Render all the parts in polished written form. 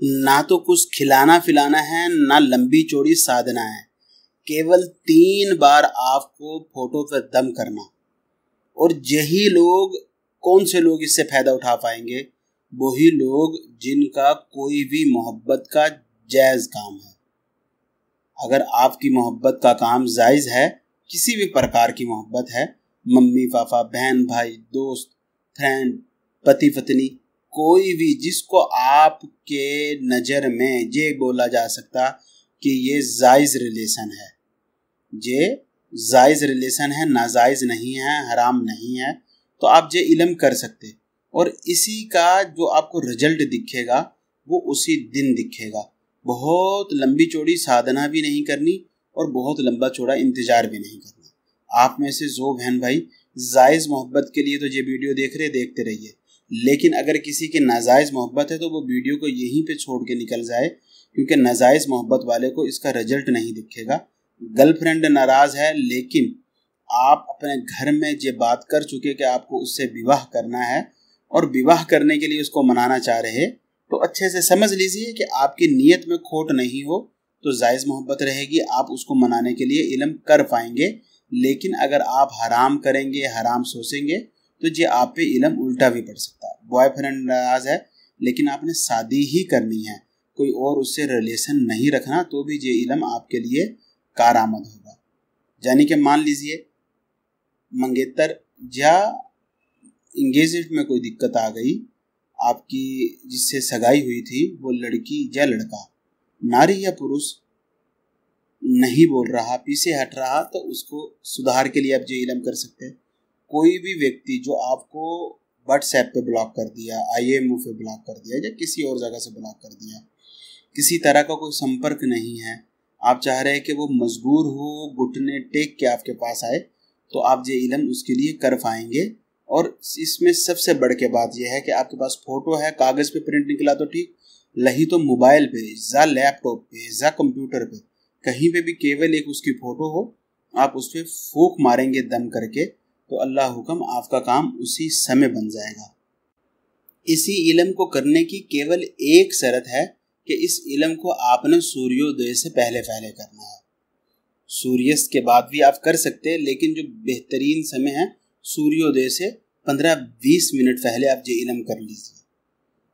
ना तो कुछ खिलाना पिलाना है, ना लंबी चौड़ी साधना है। केवल 3 बार आपको फोटो पे दम करना। और यही लोग, कौन से लोग इससे फायदा उठा पाएंगे? वही लोग जिनका कोई भी मोहब्बत का जायज़ काम है। अगर आपकी मोहब्बत का काम जायज़ है, किसी भी प्रकार की मोहब्बत है, मम्मी पापा, बहन भाई, दोस्त, फ्रेंड, पति पत्नी, कोई भी जिसको आपके नज़र में ये बोला जा सकता कि ये जायज़ रिलेशन है, ये जायज़ रिलेशन है, नाजायज़ नहीं है, हराम नहीं है, तो आप ये इल्म कर सकते। और इसी का जो आपको रिजल्ट दिखेगा वो उसी दिन दिखेगा। बहुत लंबी चौड़ी साधना भी नहीं करनी और बहुत लंबा चौड़ा इंतज़ार भी नहीं करना। आप में से जो बहन भाई जायज़ मोहब्बत के लिए तो ये वीडियो देख रहे, देखते रहिए, लेकिन अगर किसी की नाजायज़ मोहब्बत है तो वो वीडियो को यहीं पे छोड़ के निकल जाए, क्योंकि नाजायज़ मोहब्बत वाले को इसका रिजल्ट नहीं दिखेगा। गर्लफ्रेंड नाराज़ है, लेकिन आप अपने घर में ये बात कर चुके कि आपको उससे विवाह करना है और विवाह करने के लिए उसको मनाना चाह रहे, तो अच्छे से समझ लीजिए कि आपकी नीयत में खोट नहीं हो तो जायज़ मोहब्बत रहेगी, आप उसको मनाने के लिए इल्म कर पाएंगे। लेकिन अगर आप हराम करेंगे, हराम सोचेंगे, तो ये आप पे इल्म उल्टा भी पड़ सकता है। बॉयफ्रेंड नाराज़ है लेकिन आपने शादी ही करनी है, कोई और उससे रिलेशन नहीं रखना, तो भी ये इल्म आपके लिए कारआमद होगा। यानी कि मान लीजिए मंगेतर या इंगेजमेंट में कोई दिक्कत आ गई, आपकी जिससे सगाई हुई थी वो लड़की या लड़का, नारी या पुरुष नहीं बोल रहा, पीछे हट रहा, तो उसको सुधार के लिए आप ये इल्म कर सकते हैं। कोई भी व्यक्ति जो आपको व्हाट्सएप पे ब्लॉक कर दिया, IMO पे ब्लॉक कर दिया या किसी और जगह से ब्लॉक कर दिया, किसी तरह का कोई संपर्क नहीं है, आप चाह रहे हैं कि वो मजबूर हो, घुटने टेक के आपके पास आए, तो आप ये इल्म उसके लिए कर पाएंगे। और इसमें सबसे बढ़ के बात यह है कि आपके पास फ़ोटो है, कागज़ पे प्रिंट निकला तो ठीक, नहीं तो मोबाइल पे या लैपटॉप पे या कंप्यूटर पे, कहीं पे भी केवल एक उसकी फ़ोटो हो, आप उस पर फूंक मारेंगे दम करके, तो अल्लाह हुक्म आपका काम उसी समय बन जाएगा। इसी इल्म को करने की केवल एक शर्त है कि इस इल्म को आपने सूर्योदय से पहले पहले करना है। सूर्यास्त के बाद भी आप कर सकते हैं, लेकिन जो बेहतरीन समय है सूर्योदय से 15-20 मिनट पहले आप ये इल्म कर लीजिए।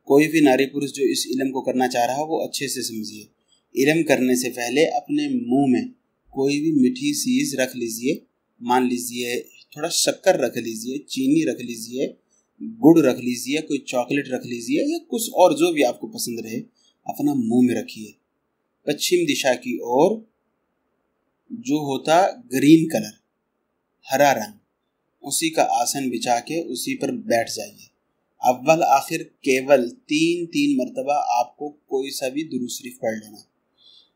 कोई भी नारी पुरुष जो इस इल्म को करना चाह रहा है वो अच्छे से समझिए। इल्म करने से पहले अपने मुंह में कोई भी मीठी चीज़ रख लीजिए, मान लीजिए थोड़ा शक्कर रख लीजिए, चीनी रख लीजिए, गुड़ रख लीजिए, कोई चॉकलेट रख लीजिए, या कुछ और जो भी आपको पसंद रहे अपना मुंह में रखिए। पश्चिम दिशा की ओर जो होता ग्रीन कलर, हरा रंग, उसी का आसन बिछा के उसी पर बैठ जाइए। अव्वल आखिर केवल 3 मरतबा आपको कोई सा भी दुरूद शरीफ पढ़ लेना।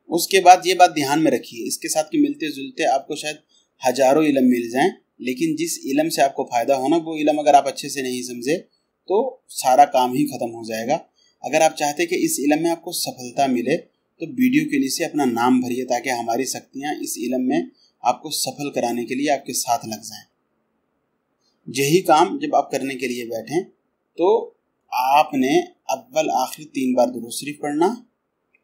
उसके बाद ये बात ध्यान में रखिए, इसके साथ के मिलते जुलते आपको शायद हजारों इल्म मिल जाएं, लेकिन जिस इल्म से आपको फ़ायदा होना वो इल्म अगर आप अच्छे से नहीं समझे तो सारा काम ही ख़त्म हो जाएगा। अगर आप चाहते कि इस इल्म में आपको सफलता मिले तो वीडियो के नीचे अपना नाम भरिए, ताकि हमारी शक्तियाँ इस इल्म में आपको सफल कराने के लिए आपके साथ लग जाएं। यही काम जब आप करने के लिए बैठें तो आपने अव्वल आखिर 3 बार दुरूद शरीफ पढ़ना,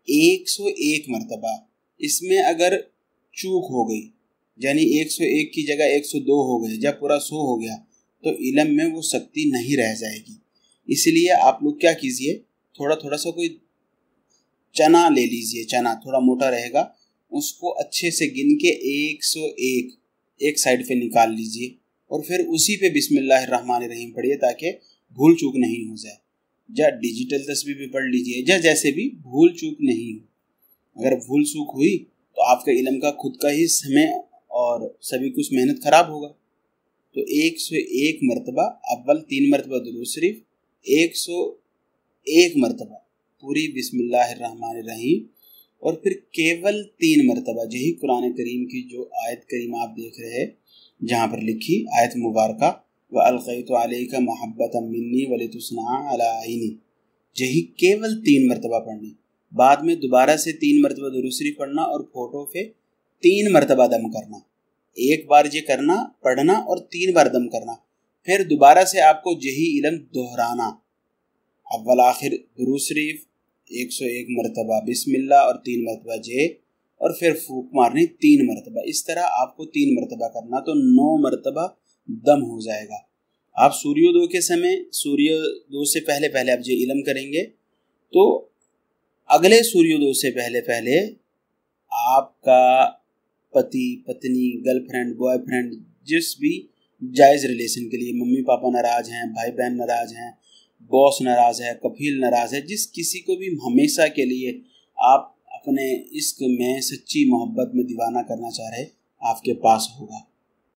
101 मरतबा। इसमें अगर चूक हो गई, यानी 101 की जगह 102 हो गए, जब पूरा 100 हो गया, तो इल्म में वो शक्ति नहीं रह जाएगी। इसलिए आप लोग क्या कीजिए, थोड़ा थोड़ा सा कोई चना ले लीजिए, चना थोड़ा मोटा रहेगा, उसको अच्छे से गिन के 101 एक साइड पे निकाल लीजिए और फिर उसी पे बिस्मिल्लाहिर्रहमानिर्रहीम पढ़िए, ताकि भूल चूक नहीं हो जाए। या डिजिटल तस्बीह भी पढ़ लीजिए, या जैसे भी भूल चूक नहीं हो। अगर भूल चूक हुई तो आपका इल्म का खुद का ही समय और सभी कुछ मेहनत खराब होगा। तो 101 मरतबा, अव्वल 3 मरतबा दुरूद शरीफ, 101 मरतबा पूरी बिस्मिल्लाहिर्रहमानिर्रहीम, और फिर केवल 3 मरतबा यही कुरान करीम की जो आयत करीम आप देख रहे हैं, जहाँ पर लिखी आयत मुबारका, व अलक़ैतु अलैका महब्बतम मिन्नी वलितुस्ना अला ऐनी, यही केवल 3 मरतबा पढ़नी। बाद में दोबारा से 3 मरतबा दुरूद शरीफ पढ़ना और फोटो पे 3 मरतबा दम करना। एक बार ये करना, पढ़ना और 3 बार दम करना, फिर दोबारा से आपको यही इल्म दोहराना। अव्वल आखिर दुरूद शरीफ 101 मरतबा बिस्मिल्लाह और 3 मरतबा जे, और फिर फूंक मारनी 3 मरतबा। इस तरह आपको 3 मरतबा करना, तो 9 मरतबा दम हो जाएगा। आप सूर्योदय के समय, सूर्योदय से पहले पहले आप ये इल्म करेंगे, तो अगले सूर्योदय से पहले पहले आपका पति, पत्नी, गर्लफ्रेंड, बॉयफ्रेंड, जिस भी जायज़ रिलेशन के लिए, मम्मी पापा नाराज़ हैं, भाई बहन नाराज़ हैं, बॉस नाराज़ है, कफील नाराज़ है, जिस किसी को भी हमेशा के लिए आप अपने इश्क में, सच्ची मोहब्बत में दीवाना करना चाह रहे, आपके पास होगा।